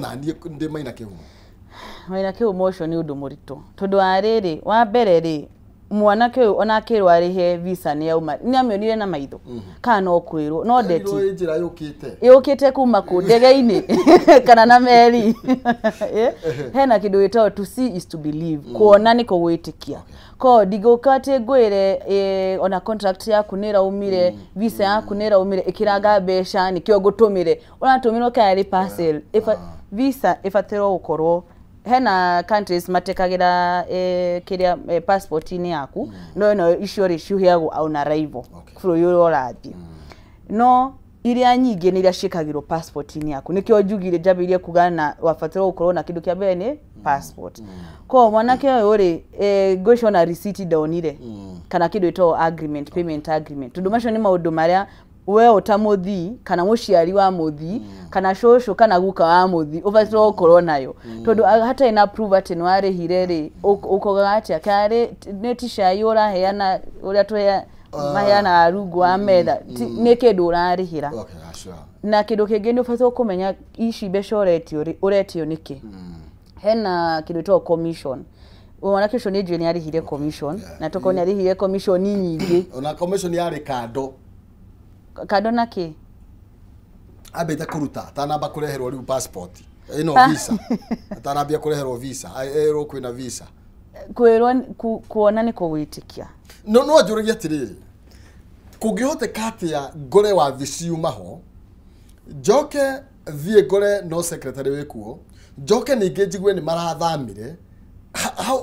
ona ndi Maina Kihumo. Maina Kihumo ucio ni undu murito tondu ariri wa mbere ri mwanake uyu ona akirwo arihe visa ni yauma ni amionire na maitho kana no kwirwo no deti njira yukite kuma ku ndege-ini kana na meri hena kindu gitao to see is to believe kuona ni kugwitikia ko digokate gwire ona contract yaku nira umire visa yaku nira umire ikiranga besha nikyo gutumire unatumiro kari parcel visa ifatiro ukorwo hena countries matekagira kiria passport ini yaku no issue ciuhiago on arrival for your rathi no iria nyingi ni iria cikagirwo passport ini yaku nikyo njugire jabirie kugana wafatira ukorwo na kindu kia mbere ni passport ko mwanake uyu ri ngwicona receipt daonire kana kindu ito agreement payment agreement tundu macio ni maundu maria we utamuthi kana muciari wa muthi kana shosho kana guka wa muthi ubatiro ukorwo nayo tondu hata ina prove ati no arihire ri ukoga ati akare netisha yora heana uria tuhe maheana arungu ametha ni kindu urarihira na kindu kingi ni ubatiro kumenya ici mbeca uretio niki hena kindu to commission Wana kesho ni jeni arihire commission na toko ni arihire commission nyingi ona commission yari kado kado naki abeta kuruta tanamba kureherwo riu passport ino visa tanambia kureherwo visa ero kwina visa kwirwo kuona ni kugwitikia no njurigia tiriri kugihote kati ya gore wa visiuma ho joke thie gore no secretary wekuo joke ninge njigwe ni marathamire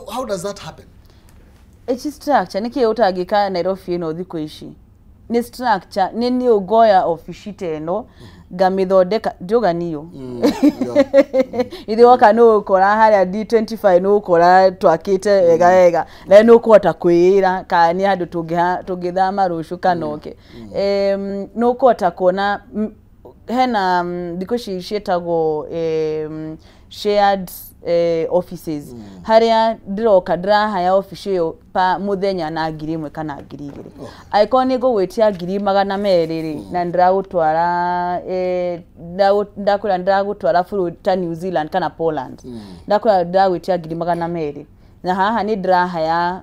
how does that happen? It's structure niki utagika Nairobi no thiko ici ni structure ni ugoya officiate eno gamithondeka njoga niyo ithiwoka no ukora haria D25 no ukora twakite wega na no kuhota kwira ka ni andu tungithama rucu kanoke no kuhota kuona hena thiko cietagwo shared offices haria ndiroka ndirahaya office yo pa muthenya na 1,000 kana 2,000 aiko ni gugwitia 200 na ndiragutwara ndakura ndiragutwara buru ta New Zealand kana Poland ndakura ndiragwitia 200 na haha ni ndirahaya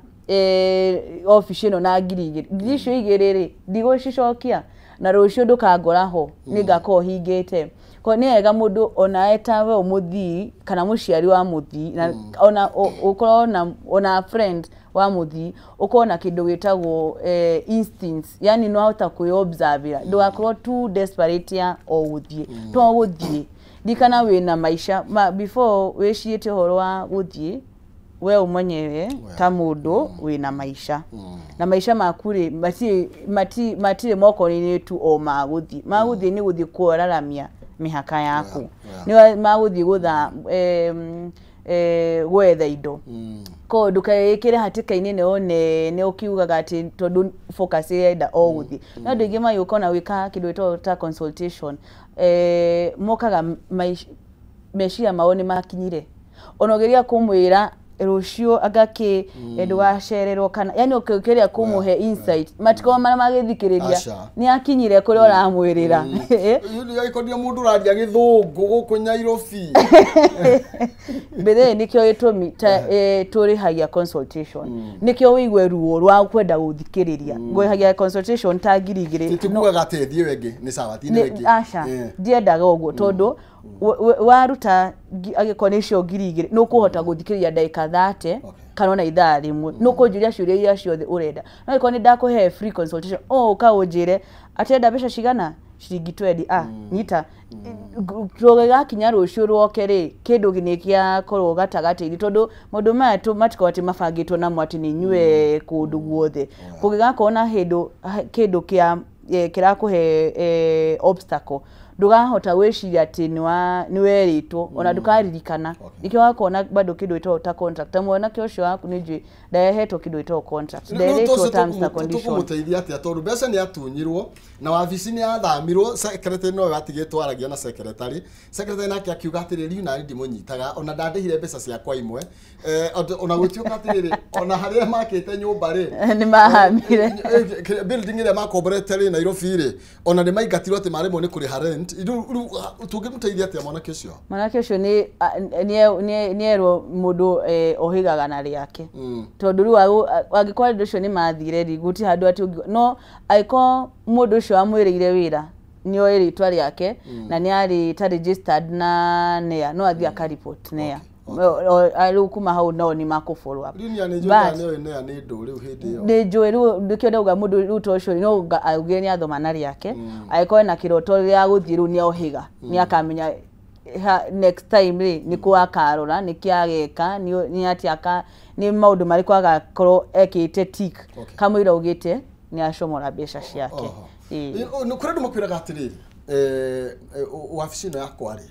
office no na 2,000 ngisho igiriri ndigocicokia na rucio ndukangoraho ningako hingite ko ni ega mundu ona etawe umuthi kana muciari wa muthi na ona ukorona ona friend wa muthi ukona kindu gitagwo instincts yani no hota kuobserve ndugakorwo too desperate ya o guthie to guthie dikana wina maisha before weciite horo wa guthie we umenyewe ta mundu wina maisha na maisha makuri mati moko ni tu o maguthi ni guthi kuoraramia mihaka yaku ni maguthi gutha gwetha indo ko ndukayikire hatika-ini ne ukiugaga ati tondu focus ida o guthi na ndingi mayukona wika kindu ito ta consultation mokaga meshia maoni makinyire onogeria kumwira rucio agaki ndwacererwo kana yani ukiukiria kumuhe insight matiko mara magithikiriria ni akinyire kuri oramwirira yuli yaikodia mundu radia githungu guku Nairobi bethe nikyo itumi turi hagia consultation nikyo wigwe ruo rwa kwenda guthikiriria ngwehagia consultation ta 2,000 tikugaga ateithie wengi ni sawa ti wengi asha ndiendaga uguo tondu waruta agikonation 2,000 no kuhota guthikiriria ndaika 30 kana ona ithaa rimwe no kunjuria ciuria iria ciothe urenda no ikoni ndakuhe free consultation kaunjire atenda mbeca cigana ciringi 20 nyita rogega kinya rucio rwokeri kindu ginikia korwo gatagati tondu mundu matu matiko ati mafangitwo na mwati ni nyue kundu guothe kugigakona kindu kia kirakuhe obstacle ndugahota weciria ati ni weritwo ona ndukaririkana ikyo wakona bado kindu ito ta contract mwana kyo cio waku niji ndahehetwo kindu ito contract ndahehetwo terms and conditions tukumuteithia ati tondu mbeca ni atunyirwo na wabici ni athamirwo secretary no watigitwo aragia na secretary nake akiuga atiriri na ndimunyitaga ona ndandihire mbeca ciakwa imwe ona gutioka atiriri ona haria makite nyumba ri ni mahamire building ile makomborete ri Nairobi ri ona ni maingatirwo ati marimo ni kuri rent tũngĩmũteithia atĩa mwanake ũcio? Mwanake ũcio nĩ erwo mũndũ ohigaga na rĩake. Tondũ rĩu angĩkorwo andũ ũcio nĩ mathire rĩ gũti handũ atĩ no angĩkorwo mũndũ ũcio amwĩrĩire wĩra nĩoĩ rĩtwa rĩake na nĩ registered na NEA no athiĩ akaripoti NEA. Rĩu kuma hau no nĩ makũ-follow up. Nĩ njũĩ rĩu ndĩkĩo ndauga mũndũ rĩu ta ũcio no auge nĩ athoma na rĩake angĩkorwo na kĩroto gĩa gũthiĩ rĩu nĩohiga nĩ akamenya next time rĩ nĩkũ akarora nĩkĩ ageka nĩ atĩ nĩ maũndũ marĩkũ agakorwo ekĩte tik kamũira ugĩte nĩ acomora mbeca ciake. Nĩ kũrĩ andũ makwĩraga atĩrĩrĩ wabici ĩno yakwa rĩ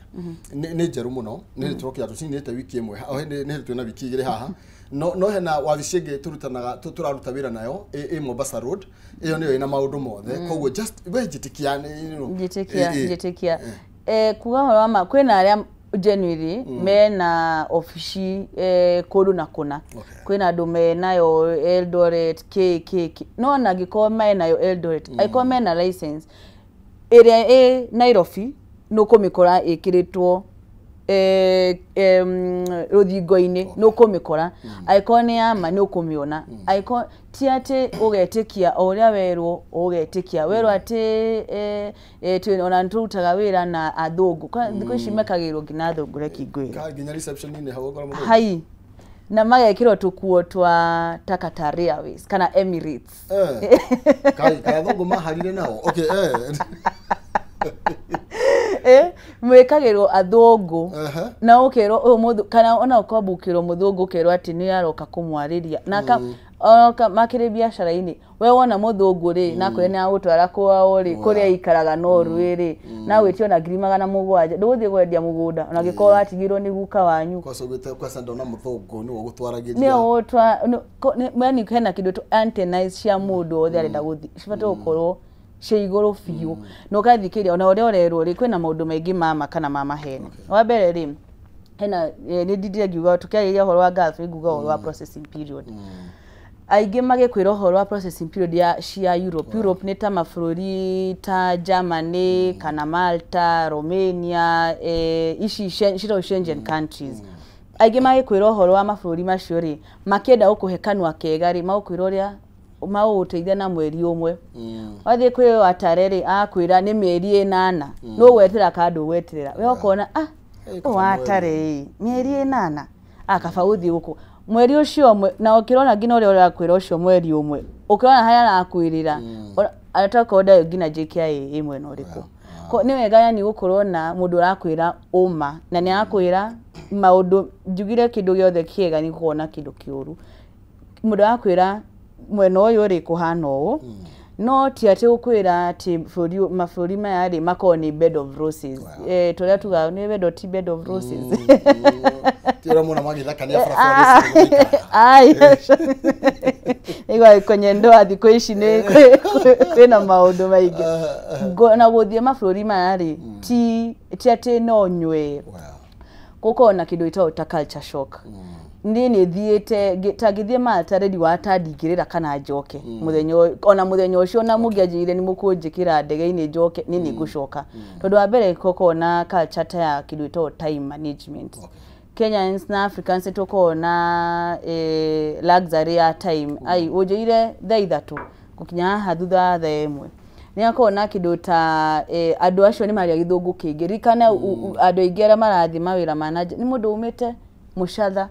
nĩ njerũ mũno nĩ tũrokĩra tũcinĩte wiki ĩmwe nĩ twĩna wiki igĩrĩ haha no hena wabici ĩngĩ tũraruta wĩra nayo ĩ Mombasa Road ĩyo nĩyo ĩna maũndũ mothe koguo just we njĩtĩkia kuga ũhoro wa ma kwĩna arĩa genuinely mena ofici kũndũ na kũna kwĩna andũ menayo Eldoret no na angĩkorwo menayo Eldoret angĩkorwo mena license ĩrĩa Nairobi nũkũmĩkora ĩkĩrĩtwo rũthingo-inĩ nũkũmĩkora angĩkorwo nĩ yama nũkũmĩona angĩkorwo ti atĩ ũgetĩkia o ũrĩa werwo ũgetĩkia werwo atĩ ona nĩtũrutaga wĩra na athũngũ thikũ ici mekagĩrwo nginya athũngũ reki ngwĩre nginya reception-inĩ hau hai na magekĩrwo tũkuo twa ta Qatar Airways kana Emirates kai athũngũ maharire nao okay mwĩkagĩrwo athũngũ na ũkerwo mũndũ kana ona ũkwambũkĩrwo mũthũngũ ũkerwo atĩ nĩ aroka kũmwarĩria na makĩrĩ biacara-inĩ we wona mũthũngũ rĩ na kwĩrĩ nĩ agũtwara kwao rĩ kũrĩa ikaraga Norway rĩ na gwĩtio na 700,000 ndũgũthiĩ kwendia mũgũnda ona angĩkorwo atigirwo nĩ guka wanyu kwa ndona mũthũngũ nĩ ũgũtwaragĩria nĩ hena kĩndũ antennas cia mũndũ othe arenda gũthiĩ cibatiĩ gũkorwo cia igũrũ biũ na ũgathikĩria ona ũrĩa ũrerwo rĩ kwĩna maũndũ maingĩ mama kana mama hene wa mbere rĩ hena nĩ ndindire ngiuga tukĩarĩrĩria ũhoro wa Gulf nguga ũhoro wa processing period aingĩ magĩkwĩra ũhoro wa processing period cia Europe nĩ ta mabũrũri ta Germany kana Malta Romania ici ciro Schengen countries aingĩ magĩkwĩra ũhoro wa mabũrũri macio rĩ makĩenda gũkũhe kanua kega rĩ magũkwĩra ũrĩa magũteithia na mweri ũmwe wathiĩ kwĩ watare rĩ akwĩra nĩ mĩeri 8 no gwetĩra kandũ gweterera we ũkona watare mĩeri 8 akaba gũthiĩ gũkũ mweri ũcio na ũkĩrona nginya ũrĩa ũrakwĩra ũcio mweri ũmwe ũkĩrona harĩa arakwĩrĩra atakoda nginya JKIA ĩmwe na ũrĩkũ nĩ wega yani gũkorwo na mũndũ ũrakwĩra ũma na nĩ akwĩra maũndũ njugire kĩndũ gĩothe kĩega nĩ kuona kĩndũ kĩũru mũndũ arakwĩra mwena ũyũ rĩ kũhana ũũ no ti atĩ gũkwĩra atĩ mabũrũri maya rĩ makorwo nĩ bed of roses tũrĩa tugaga nĩ wendo ti bed of roses tĩra mũna magĩthakania barabara igwa kwenye ndoa thikũ ici nĩ kwĩna maũndũ maingĩ na gũthiĩ mabũrũri maya rĩ ti atĩ no nywe gũkorwo na kĩndũ gĩtagwo ta culture shock nĩ thiĩte tangĩthiĩ Malta ready watandingĩrĩra kana njoke mũthenya ũcio na mũngĩanjĩire nĩ mũkũnjĩkĩra ndege-inĩ njoke nĩ ngũcoka tondũ wa mbere gũkorwo na culture ta ya kĩndũ gĩtagwo time management Kenyans na Africans tũkorwo na luxury ya time ũnjĩire thaa 3 gũkinya haha thutha thaa 1 nĩ akorwo na kĩndũ ta andũ acio nĩ maria gĩthũngũ kĩingĩ rikana andũ aingĩ arĩa marathiĩ mawĩra manaja nĩ mũndũ umĩte mũcatha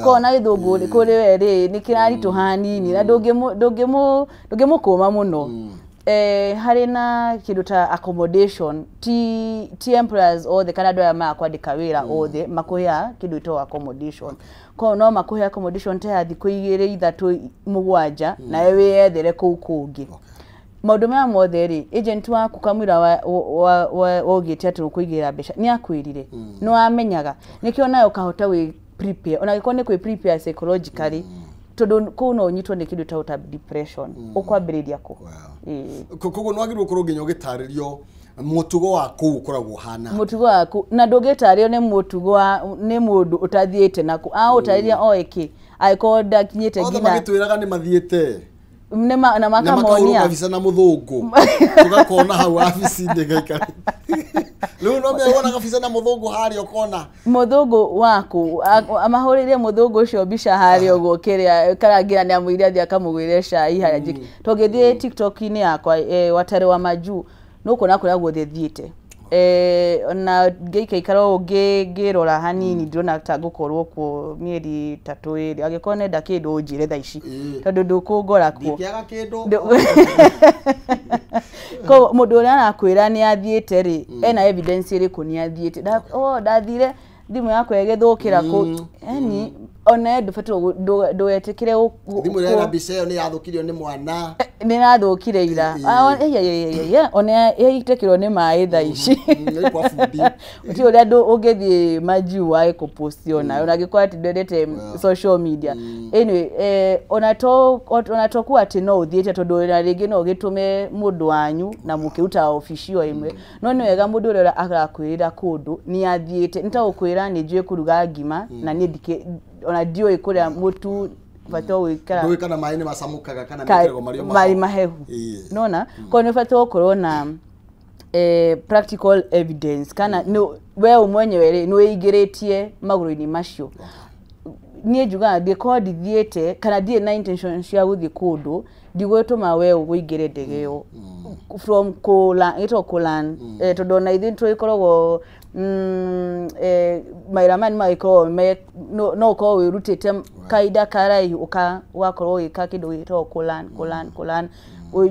kona gĩthũngũ kũrĩ we rĩ nĩ kĩraritũ hanini na ndũngĩmũkũma mũno harĩ na kĩndũ ta accommodation ti employers othe kana andũ aya makwandĩka wĩra othe makũhea kĩndũ gĩtagwo accommodation koguo no makũhea accommodation ta ya thikũ 2 3 7 nawe wĩyethere kũu kũngĩ maũndũ maya mothe rĩ agent waku kamwĩra wogĩte atĩ ũkũigĩra mbeca nĩ akwĩrire nĩ wamenyaga nĩkĩo nayo kahota wĩ prepare ona gĩkorwo nĩ kwĩ prepare psychologically tondũ kũu no ũnyitwo nĩ kĩndũ ta depression ũkwambĩrĩria kũ koguo no agĩrĩirwo gũkorwo nginya ũgĩtarĩrio mũtugo wa kũu ũkoragwo hana mũtugo waku na ndũngĩtarĩrio nĩ mũtugo nĩ mũndũ ũtathiĩte naku ũtarĩria o ĩkĩ angĩkorwo ndakinyĩte nginya othe magĩtwĩraga nĩ mathiĩte na makamonia kabisa na muthungu tugakona hau abici-inĩ gaikara rĩu no mĩona kabisa na muthungu harĩa ũkona muthungu waku amahũrĩire muthungu ũcio mbica harĩa ũguo kĩrĩa karangira nĩ amũire athia akamũgwĩre cai harĩa njiki tũgĩthiĩ TikTok-inĩ yakwa Watare wa Maju nũkũona kũrĩa guothe thiĩte na ngĩikara ngĩrora hanini ndĩrona ta ngũkorwo kuo mĩeri 3 ĩrĩ angĩkorwo nenda kĩndũ njĩre thaa ici tondũ ndũkũngora kuo ndĩkĩaga kĩndũ ko mũndũ ũrĩa arakwĩra nĩ athiĩte rĩ ena evidence ĩrĩkũ nĩ athiĩte ndathire thimũ yakwa ĩgĩthũkĩra kũ yani ona ndũetĩkĩre thimũ ya mbica ĩyo nĩ yathũkirio nĩ mwana nĩ nathũkire ira ona ĩitekĩrwo nĩ maĩ thaa ici kwa bundi ũti ũrĩa ũngĩthiĩ Maju wae kũposti ona ũngĩkorwo atĩ ndwendete social media anyway ona to kuwa atĩ no ũthiĩte tondũ na rĩngĩ no ũgĩtũme mũndũ wanyu na mũkĩruta oficio ĩmwe no nĩ wega mũndũ ũrĩa agakwĩra kũndũ nĩ athiĩte nĩ ta ũkwĩra nĩ njũĩ kũruga ngima na niĩ ona ndiũĩ kũrĩa mũtu bato wikara ndũĩ kana maĩ nĩ macamukaga kana mĩkĩrego marĩ mahehu nona ko nĩ bato gũkorwo na practical evidence kana we mwenyewe nĩ wĩingĩrĩtie magũrũ-inĩ macio niĩ njugaga ndĩkorwo ndithiĩte kana ndirĩ na intention cia gũthiĩ kũndũ ndigwĩtũma we ũgũingĩre ndege ĩyo from Kulan tondũ ona ithuĩ tũgĩkoragwo mairamani magĩkorwo no ũkorwo wĩrutĩte kaida karaihu ũgakorwo ũgĩka kĩndũ gĩtagwo Kulan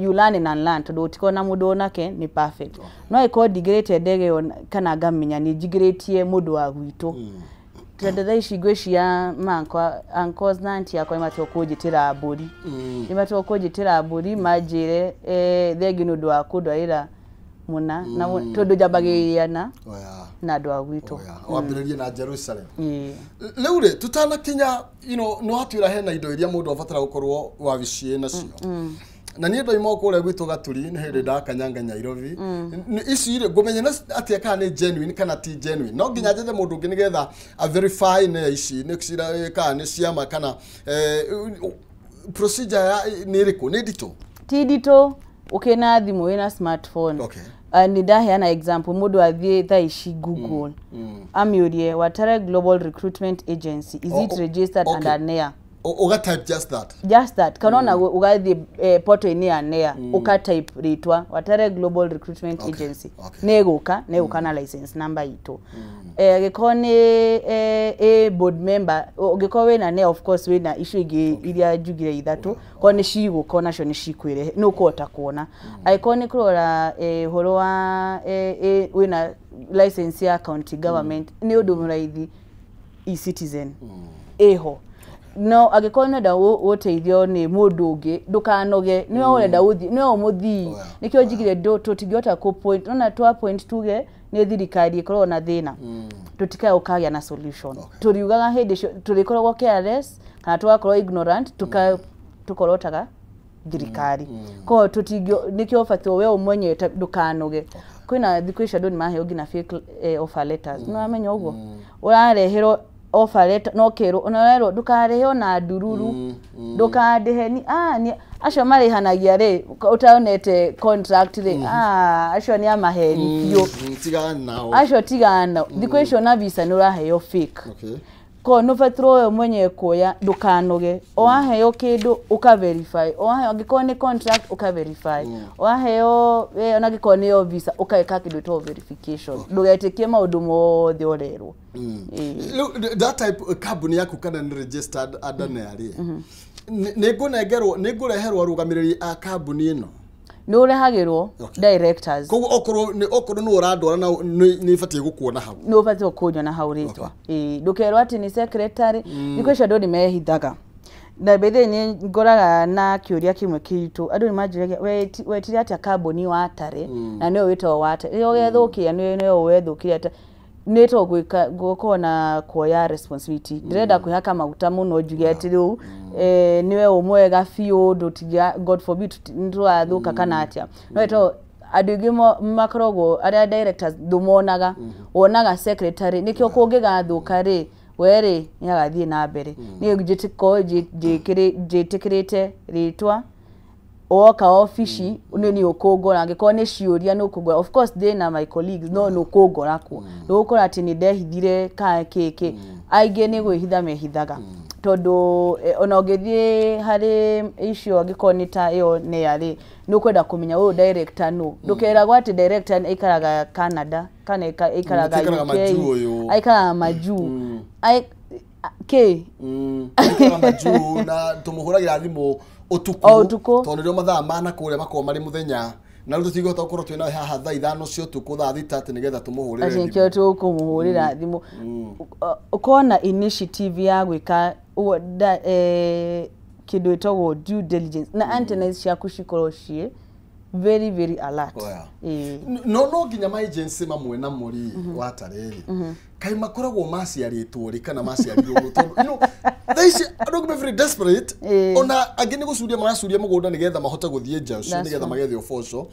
you learn and learn tondũ ũtikorwo na mũndũ onake nĩ perfect no ĩkorwo ndingĩrĩte ndege ĩyo kana ngamenya nĩ njigĩrĩtie mũndũ wa gwitũ tondũ thaa ici ngwĩcia uncles na auntie yakwa nĩmatua kũnjĩtĩra mbũri nĩmatua kũnjĩtĩra mbũri manjĩre thengiũ nĩ ũndũ wa kũndwarĩra muna na tondũ njambagĩrĩria na andũ a gwitũ wambĩrĩrie na Jerusalem rĩu rĩ tutanakinya no hatwĩra hena indo iria mũndũ abatara gũkorwo wabici nacio na niĩ ndoima kũrĩa gwitũ Gaturi nĩ hĩndĩ ndakanyanga Nairobi ici rĩ ngũmenya atĩ kana nĩ genuine kana ti genuine no nginya njethe mũndũ ũngĩ nĩgetha a verify nĩ ici nĩ cira kana nĩ ciama kana procedure nĩ ĩrĩkũ nĩ nditũ ti nditũ ukena thimũ wĩna smartphone nĩ ndaheana example mũndũ athiĩ thaa ici Google amĩũrie Watare Global Recruitment Agency is it registered under NEA type just that kana ugathiĩ portal-inĩ ya NEA type rĩtwa Watare Global Recruitment Agency nĩgũka na license number itũ gĩkorwo nĩ board member ũngĩkorwo wĩna NEA of course wĩna issue ingĩ iria njugire ithatũ ko nĩ cigũka onacio nĩ cikwĩre nĩ ũkũhota kuona angĩkorwo nĩ kũrora ũhoro wa wĩna license ya county government nĩ ũndũ mũraithi e-citizen eho no angĩkorwo nĩ nda ũteithio nĩ mũndũ ũngĩ ndũkanoge nĩ ũrenda ũthi nĩ ũmũthii nĩkĩo njigire tũtingĩhota ku point ona twa point tuge nĩ thirikari ĩkorwo na thĩna tũtikae ũkagĩa na solution tũriugaga hĩndĩ tũrĩkoragwo careless kana tũgakorwo ignorant tũkorwo taga thirikari ko tũtingĩ nĩkĩo batiĩ we ũmwenye ndũkanoge kwĩna thikũ ici andũ nĩ maheo nginya fake offer letters nĩ wamenya ũguo ũrareherwo offer letter no kero onarero ndukarehe na ndururu ndukandehe ni acio marihanagia ri utaonete contract ri acio ni amaheri biũ tigana acio tigana thikũ icio na visa nĩ ũraheo fake ko no fatro we mwenye kuoya ndukanoge owaheo kĩndũ uka verify owaheo angĩkorwo ni contract uka verify owaheo ona angĩkorwo ni visa ukaweka kĩndũ to verification ndugetĩkie maũndũ mothe orerwo that type company yaku kana ni registered under NEA nĩ ngũreherwo arũgamĩrĩri a company ĩno nĩ ũrehagĩrwo directors koguo okorwo nĩ ũrandwara na nĩ ibatie gũkuona hau nĩ ũbatie gũkuona hau rĩtwa ndũkerwo atĩ nĩ secretary thikũ icio andũ nĩ mehithaga na bethe nĩ ngoraga na kĩũria kĩmwe kĩritũ andũ nĩ manjiragia wetire atĩa kambuni Watare na nĩwe wĩtagwo Watare rĩo gethũkia nĩwe wethũkire atĩ nĩtwo gũkorwo na kuoya responsibility ndĩrenda kwĩhaka maguta mũno njuge atĩ rĩu niwe ũmwega biũ ndũtigia God forbid nĩtũgathũka kana atĩa no ĩtwo andũ aingĩ makoragwo arĩa directors ndũmonaga wonaga secretary nĩkĩo kũngĩgathũka rĩ werĩ nĩagathiĩ na mbere niĩ njĩtĩkĩrĩte rĩtwa oka ofici ni ukungora angiko ni ciuria ni ukungora of course they na my colleagues no ukungora ku ukora ati ni ndehithire ka keke aige ni gwihitha mehithaga tondu ona ugithie hari icio angikonita iyo ne yari ni ukwenda kumenya uyu director no ndukeragwa ati director ikaraga Canada kana ikaraga UK aikaraga majuu aikaraga majuu na tumuhuragira thimu utuku tondu rio mathaa mana kuria mako mari muthenya na riu tutigota gukorwo twina haha thaa 5 cio tuku thaa 3 nigetha tumuhurire thimu acio tukumuhurira thimu ukona initiative ya gwika kindu itagwo due diligence na antennas ciaku cikorwo cie very alert no nginya ma agency mamwe na muri wa tareri kai makoragwo maciaritwo ri kana maciarirwo tondu they are very desperate ona agini gucuria maracuria mugunda nigetha mahote guthie nja nigetha magethe ofosho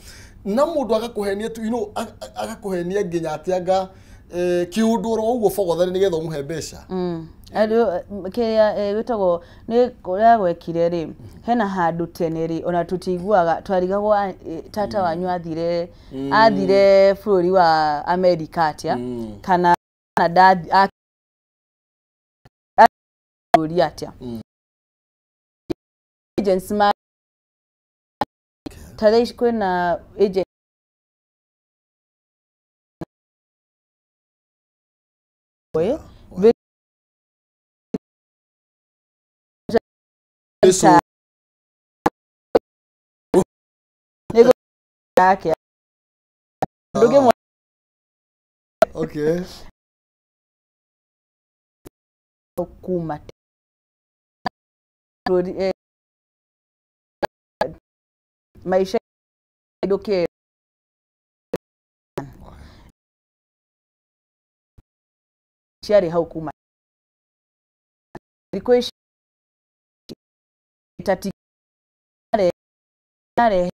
na mundu agakuhenia tu agakuhenia nginya atianga kiunduro uguo fogothani nigetha umuhe mbeca adu kia witagwo ni kuria gwekire ri hena handu tene ri ona tutiguaga twarigagwo tata wanyu athire bururi wa America atia kana dad bururi atia agents ma tare kwena agent so nego yake nduge okay kuma maisha ndoke shari haukuma request itati are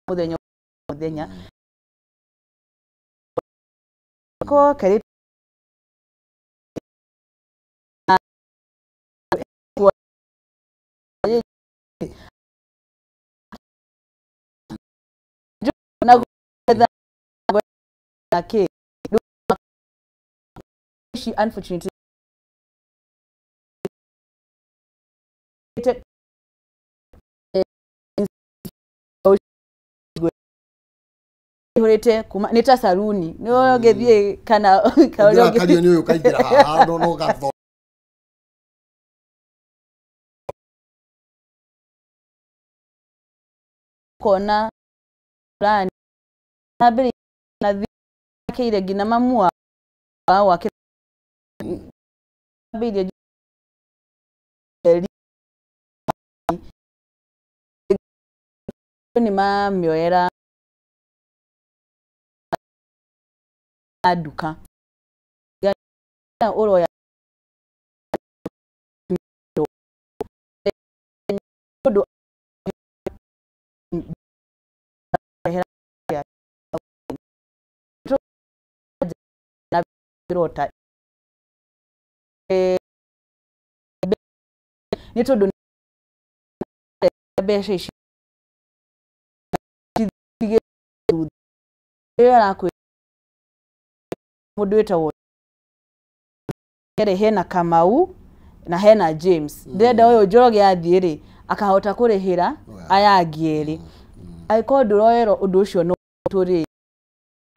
mudenya ko kare she unfortunately horete kuma nita saruni no gethie kana kaulio kadio ni ukagira haha no gatho kona plan na bili na kile gina mamua wa bili ni mamioera aduka ya oro ya na rota ni todo beshe shi era ku moderator wo hena Kamau na hena James ndenda uyo Njoroge athiire akahota kurihira aya agieri aiko ndoroero undu ucio no turi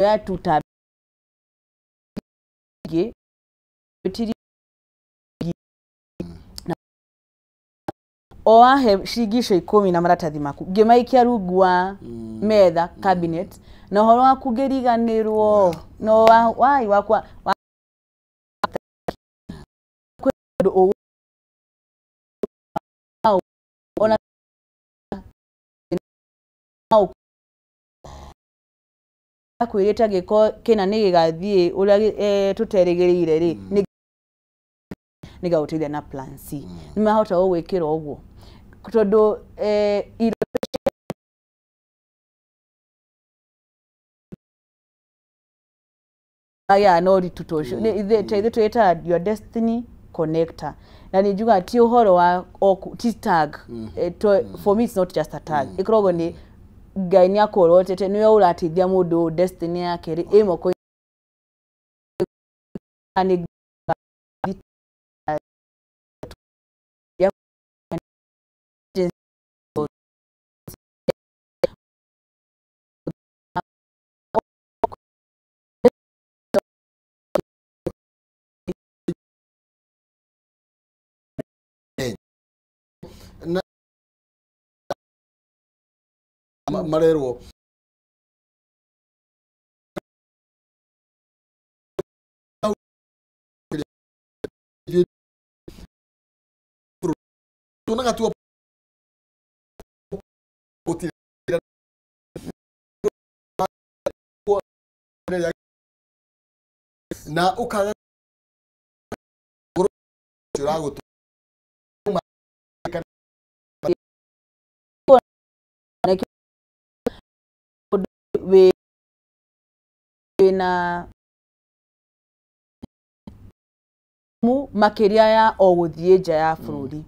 ya tuta bitiri o ahe shigisho 10 na maratathi maku ngimaikia rungu wa metha cabinet na horo akugeriganirwo no wai wakwa ona akwirita giko kina nigigathie uria tuterigirire ri nigautithia na plan C nimahota gwikira uguo tondu aya no ritutosho ithe tuita your destiny connector na ni juga ti uhoro wa ti tag for me it's not just a tag ikrogo ni Ngai ni akorotete niwe uratithia mundu destiny yake ri imoko ani marerwo tunaga tu na ukaga turago we na mu makiria ya oguthie nja ya bururi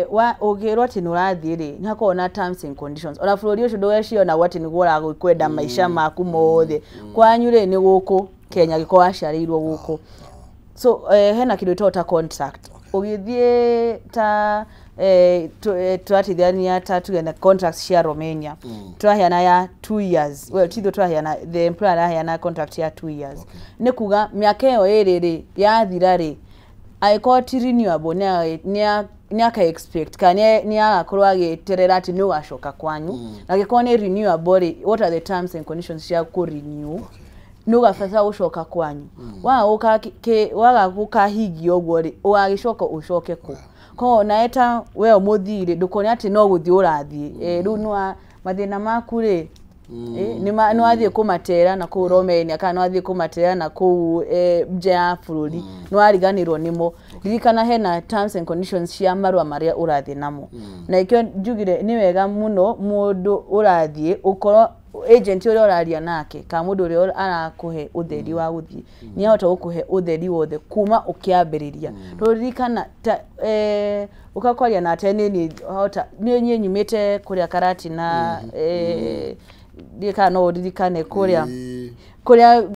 wa ogero ati nurathie ri nyakona terms and conditions ona bururi ucio ndweciona wati niguo urakwenda maisha maku mothe kwanyu ri ni guku Kenya giko aciarirwo guku so hena kindu tota contract ogithie ta tuatithania ta tugena contracts cia Romania twaheana ya 2 years well titho twaheana the employer aheana contract ya 2 years ni kuga miaka iyo iri yathira ri aikoti renewable ni aka expect kane ni agakorwo agiterera ati ni ugacoka kwanyu na gikoni ni renewable what are the terms and conditions cia ku renew nuga fasa ucoka kwanyu waga gukahigio guo ri ugagicoka ucoke ku ko naeta we umuthire ndukone ati no guthi urathie riu nwa mathina maku ri ni wathie kumatera na ku Romania kana wathie kumatera na ku nje ya bururi no ariganirwo nimo ririkana hena terms and conditions cia marua maria urathie namo na ikyo njugire ni wega muno mundu urathie ukoro agent uri oraria nake ka mundu uri arakuhe utheri wa guthie ni ahota gukuhe utheri wothe kuma ukiambiriria ruririkana ukakwaria na tenini hota ni nyimite kuria karati na ndika no ririkane kuria